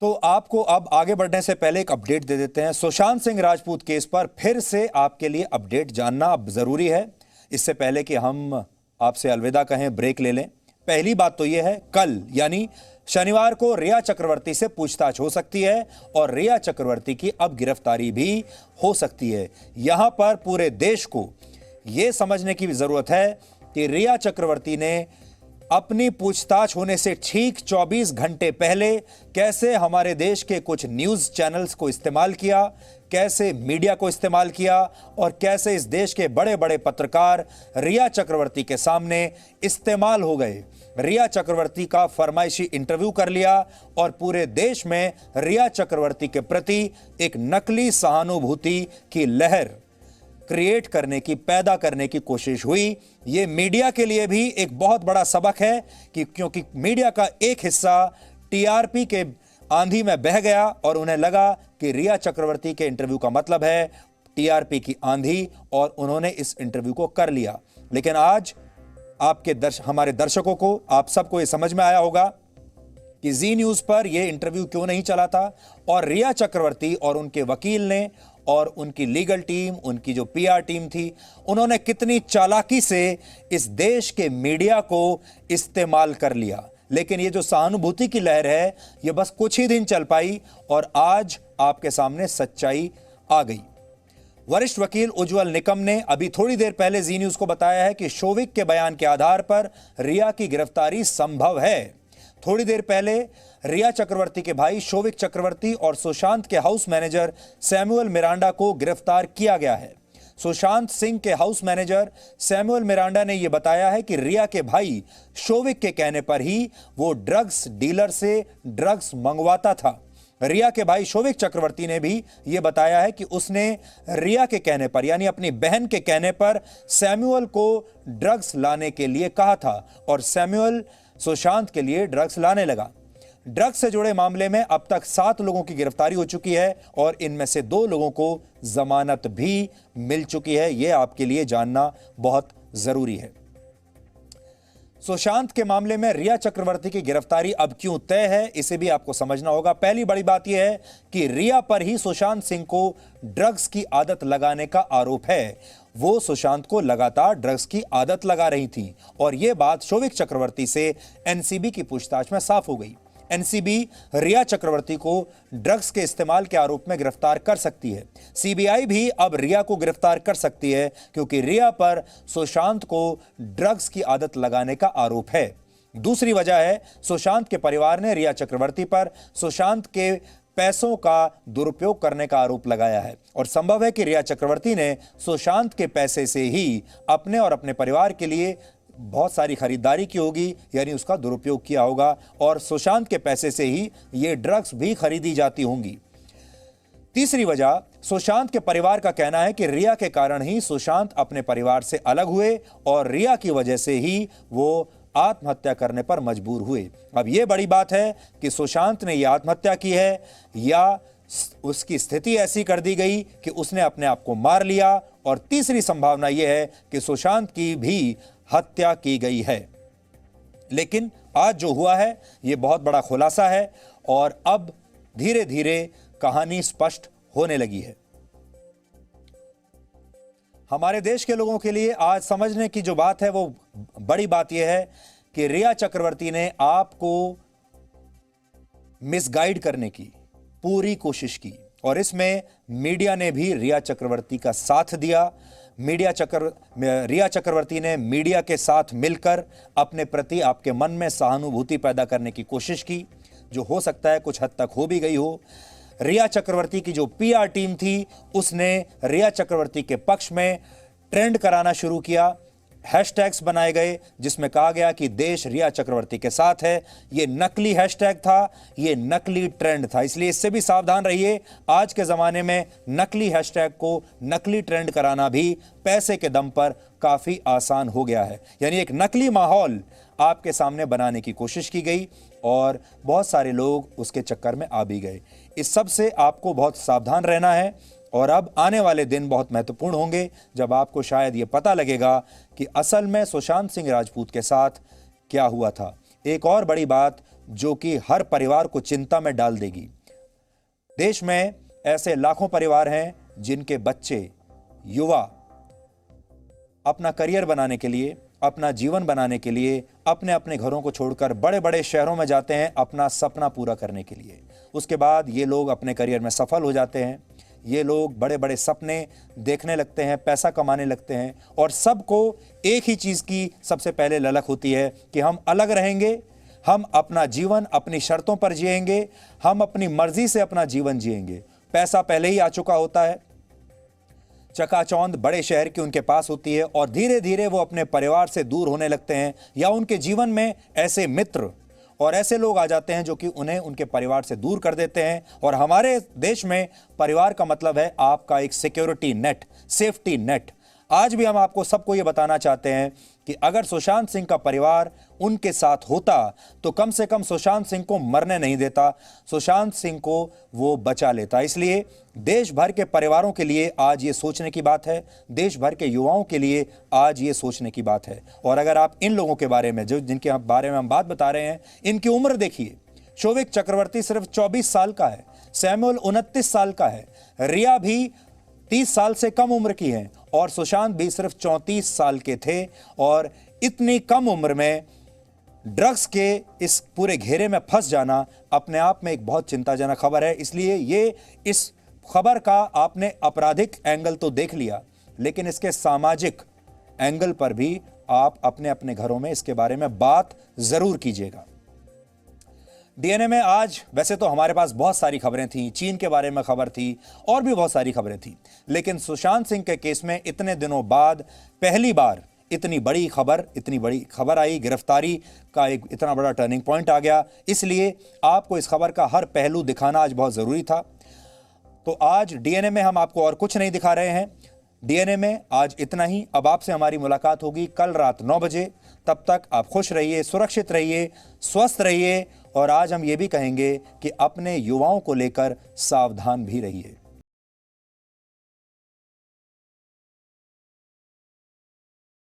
तो आपको अब आगे बढ़ने से पहले एक अपडेट दे देते हैं। सुशांत सिंह राजपूत केस पर फिर से आपके लिए अपडेट जानना अब जरूरी है। इससे पहले कि हम आपसे अलविदा कहें, ब्रेक ले लें, पहली बात तो यह है, कल यानी शनिवार को रिया चक्रवर्ती से पूछताछ हो सकती है और रिया चक्रवर्ती की अब गिरफ्तारी भी हो सकती है। यहां पर पूरे देश को यह समझने की जरूरत है कि रिया चक्रवर्ती ने अपनी पूछताछ होने से ठीक 24 घंटे पहले कैसे हमारे देश के कुछ न्यूज चैनल्स को इस्तेमाल किया, कैसे मीडिया को इस्तेमाल किया और कैसे इस देश के बड़े बड़े पत्रकार रिया चक्रवर्ती के सामने इस्तेमाल हो गए। रिया चक्रवर्ती का फरमाइशी इंटरव्यू कर लिया और पूरे देश में रिया चक्रवर्ती के प्रति एक नकली सहानुभूति की लहर क्रिएट करने की, पैदा करने की कोशिश हुई। यह मीडिया के लिए भी एक बहुत बड़ा सबक है कि क्योंकि मीडिया का एक हिस्सा टीआरपी के आंधी में बह गया और उन्हें लगा कि रिया चक्रवर्ती के इंटरव्यू का मतलब है टीआरपी की आंधी, और उन्होंने इस इंटरव्यू को कर लिया। लेकिन आज हमारे दर्शकों को, आप सबको यह समझ में आया होगा कि जी न्यूज पर यह इंटरव्यू क्यों नहीं चला था और रिया चक्रवर्ती और उनके वकील ने और उनकी लीगल टीम, उनकी जो पीआर टीम थी, उन्होंने कितनी चालाकी से इस देश के मीडिया को इस्तेमाल कर लिया। लेकिन ये जो सहानुभूति की लहर है, ये बस कुछ ही दिन चल पाई और आज आपके सामने सच्चाई आ गई। वरिष्ठ वकील उज्जवल निकम ने अभी थोड़ी देर पहले जी न्यूज को बताया है कि शोविक के बयान के आधार पर रिया की गिरफ्तारी संभव है। थोड़ी देर पहले रिया चक्रवर्ती के भाई शोविक चक्रवर्ती और सुशांत के हाउस मैनेजर सैमुअल मिरांडा को गिरफ्तार किया गया है। सुशांत सिंह के हाउस मैनेजर सैमुअल मिरांडा ने यह बताया है कि रिया के भाई शोविक के कहने पर ही वो ड्रग्स डीलर से ड्रग्स मंगवाता था। रिया के भाई शोविक चक्रवर्ती ने भी यह बताया है कि उसने रिया के कहने पर, यानी अपनी बहन के कहने पर, सैमुअल को ड्रग्स लाने के लिए कहा था और सैमुअल सुशांत के लिए ड्रग्स लाने लगा। ड्रग्स से जुड़े मामले में अब तक 7 लोगों की गिरफ्तारी हो चुकी है और इनमें से 2 लोगों को जमानत भी मिल चुकी है। यह आपके लिए जानना बहुत जरूरी है। सुशांत के मामले में रिया चक्रवर्ती की गिरफ्तारी अब क्यों तय है, इसे भी आपको समझना होगा। पहली बड़ी बात यह है कि रिया पर ही सुशांत सिंह को ड्रग्स की आदत लगाने का आरोप है। वो सुशांत को लगातार ड्रग्स की आदत लगा रही थी और यह बात शोविक चक्रवर्ती से एनसीबी की पूछताछ में साफ हो गई। एनसीबी रिया चक्रवर्ती को ड्रग्स के इस्तेमाल के आरोप में गिरफ्तार कर सकती है। सीबीआई भी अब रिया को गिरफ्तार कर सकती है क्योंकि रिया पर सुशांत को ड्रग्स की आदत लगाने का आरोप है। दूसरी वजह है, सुशांत के परिवार ने रिया चक्रवर्ती पर सुशांत के पैसों का दुरुपयोग करने का आरोप लगाया है और संभव है कि रिया चक्रवर्ती ने सुशांत के पैसे से ही अपने और अपने परिवार के लिए बहुत सारी खरीदारी की होगी, यानी उसका दुरुपयोग किया होगा और सुशांत के पैसे से ही ये ड्रग्स भी खरीदी जाती होंगी। तीसरी वजह, सुशांत के परिवार का कहना है कि रिया के कारण ही सुशांत अपने परिवार से अलग हुए और रिया की वजह से ही वो आत्महत्या करने पर मजबूर हुए। अब यह बड़ी बात है कि सुशांत ने यह आत्महत्या की है या उसकी स्थिति ऐसी कर दी गई कि उसने अपने आप को मार लिया, और तीसरी संभावना यह है कि सुशांत की भी हत्या की गई है। लेकिन आज जो हुआ है यह बहुत बड़ा खुलासा है और अब धीरे धीरे कहानी स्पष्ट होने लगी है। हमारे देश के लोगों के लिए आज समझने की जो बात है वो बड़ी बात यह है कि रिया चक्रवर्ती ने आपको मिसगाइड करने की पूरी कोशिश की और इसमें मीडिया ने भी रिया चक्रवर्ती का साथ दिया। रिया चक्रवर्ती ने मीडिया के साथ मिलकर अपने प्रति आपके मन में सहानुभूति पैदा करने की कोशिश की, जो हो सकता है कुछ हद तक हो भी गई हो। रिया चक्रवर्ती की जो पीआर टीम थी उसने रिया चक्रवर्ती के पक्ष में ट्रेंड कराना शुरू किया। हैशटैग्स बनाए गए जिसमें कहा गया कि देश रिया चक्रवर्ती के साथ है। यह नकली हैशटैग था, यह नकली ट्रेंड था, इसलिए इससे भी सावधान रहिए। आज के जमाने में नकली हैशटैग को नकली ट्रेंड कराना भी पैसे के दम पर काफी आसान हो गया है। यानी एक नकली माहौल आपके सामने बनाने की कोशिश की गई और बहुत सारे लोग उसके चक्कर में आ भी गए। इस सब से आपको बहुत सावधान रहना है और अब आने वाले दिन बहुत महत्वपूर्ण होंगे जब आपको शायद ये पता लगेगा कि असल में सुशांत सिंह राजपूत के साथ क्या हुआ था। एक और बड़ी बात जो कि हर परिवार को चिंता में डाल देगी। देश में ऐसे लाखों परिवार हैं जिनके बच्चे, युवा अपना करियर बनाने के लिए, अपना जीवन बनाने के लिए अपने अपने घरों को छोड़कर बड़े बड़े शहरों में जाते हैं अपना सपना पूरा करने के लिए। उसके बाद ये लोग अपने करियर में सफल हो जाते हैं, ये लोग बड़े बड़े सपने देखने लगते हैं, पैसा कमाने लगते हैं, और सबको एक ही चीज़ की सबसे पहले ललक होती है कि हम अलग रहेंगे, हम अपना जीवन अपनी शर्तों पर जिएंगे, हम अपनी मर्जी से अपना जीवन जिएंगे। पैसा पहले ही आ चुका होता है, चकाचौंध बड़े शहर की उनके पास होती है, और धीरे धीरे वो अपने परिवार से दूर होने लगते हैं, या उनके जीवन में ऐसे मित्र और ऐसे लोग आ जाते हैं जो कि उन्हें उनके परिवार से दूर कर देते हैं। और हमारे देश में परिवार का मतलब है आपका एक सिक्योरिटी नेट, सेफ्टी नेट। आज भी हम आपको सबको ये बताना चाहते हैं कि अगर सुशांत सिंह का परिवार उनके साथ होता तो कम से कम सुशांत सिंह को मरने नहीं देता, सुशांत सिंह को वो बचा लेता। इसलिए देश भर के परिवारों के लिए आज ये सोचने की बात है, देश भर के युवाओं के लिए आज ये सोचने की बात है। और अगर आप इन लोगों के बारे में, जो जिनके बारे में हम बात बता रहे हैं, इनकी उम्र देखिए। शोविक चक्रवर्ती सिर्फ 24 साल का है, सैमुअल 29 साल का है, रिया भी 30 साल से कम उम्र की हैं, और सुशांत भी सिर्फ 34 साल के थे। और इतनी कम उम्र में ड्रग्स के इस पूरे घेरे में फंस जाना अपने आप में एक बहुत चिंताजनक खबर है। इसलिए ये इस खबर का आपने आपराधिक एंगल तो देख लिया, लेकिन इसके सामाजिक एंगल पर भी आप अपने अपने घरों में इसके बारे में बात जरूर कीजिएगा। डीएनए में आज वैसे तो हमारे पास बहुत सारी खबरें थी, चीन के बारे में खबर थी और भी बहुत सारी खबरें थी, लेकिन सुशांत सिंह के केस में इतने दिनों बाद पहली बार इतनी बड़ी खबर आई, गिरफ्तारी का एक इतना बड़ा टर्निंग पॉइंट आ गया। इसलिए आपको इस खबर का हर पहलू दिखाना आज बहुत ज़रूरी था। तो आज डीएनए में हम आपको और कुछ नहीं दिखा रहे हैं। डीएनए में आज इतना ही। अब आपसे हमारी मुलाकात होगी कल रात 9 बजे। तब तक आप खुश रहिए, सुरक्षित रहिए, स्वस्थ रहिए, और आज हम ये भी कहेंगे कि अपने युवाओं को लेकर सावधान भी रहिए।